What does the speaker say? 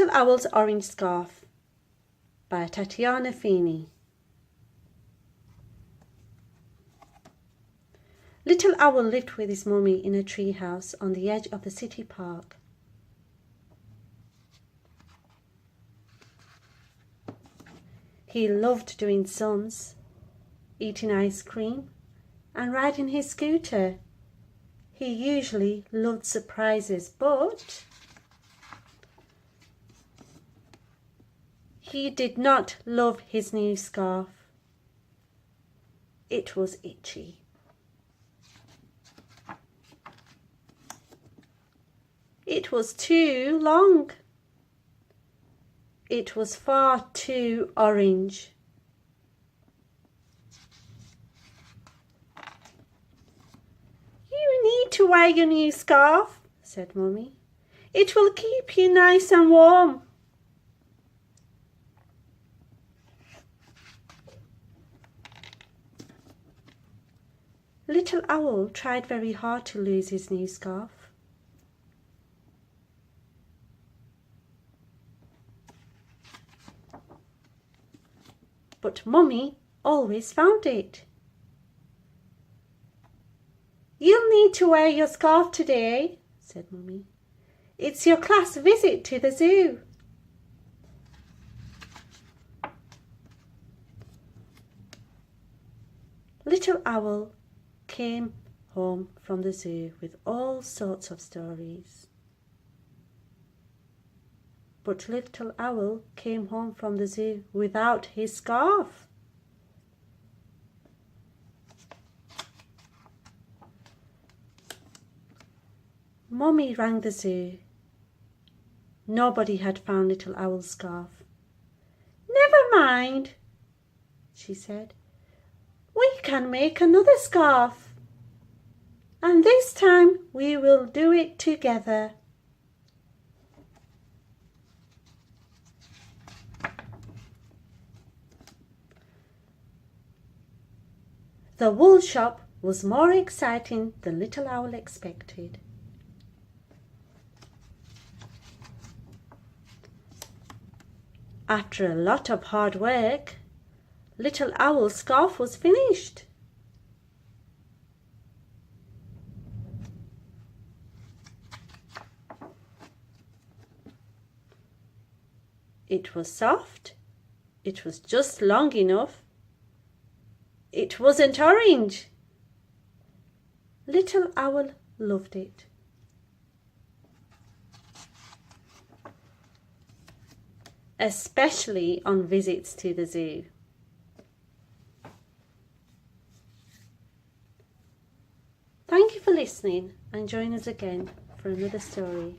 Little Owl's Orange Scarf by Tatiana Feeney. Little Owl lived with his mummy in a tree house on the edge of the city park. He loved doing sums, eating ice cream, and riding his scooter. He usually loved surprises, but he did not love his new scarf. It was itchy. It was too long. It was far too orange. You need to wear your new scarf, said Mummy. It will keep you nice and warm. Little Owl tried very hard to lose his new scarf. But Mummy always found it. You'll need to wear your scarf today, said Mummy. It's your class visit to the zoo. Little Owl came home from the zoo with all sorts of stories. But Little Owl came home from the zoo without his scarf. Mummy rang the zoo. Nobody had found Little Owl's scarf. Never mind, she said. We can make another scarf. And this time we will do it together. The wool shop was more exciting than Little Owl expected. After a lot of hard work, Little Owl's scarf was finished. It was soft. It was just long enough. It wasn't orange. Little Owl loved it. Especially on visits to the zoo. Thank you for listening and join us again for another story.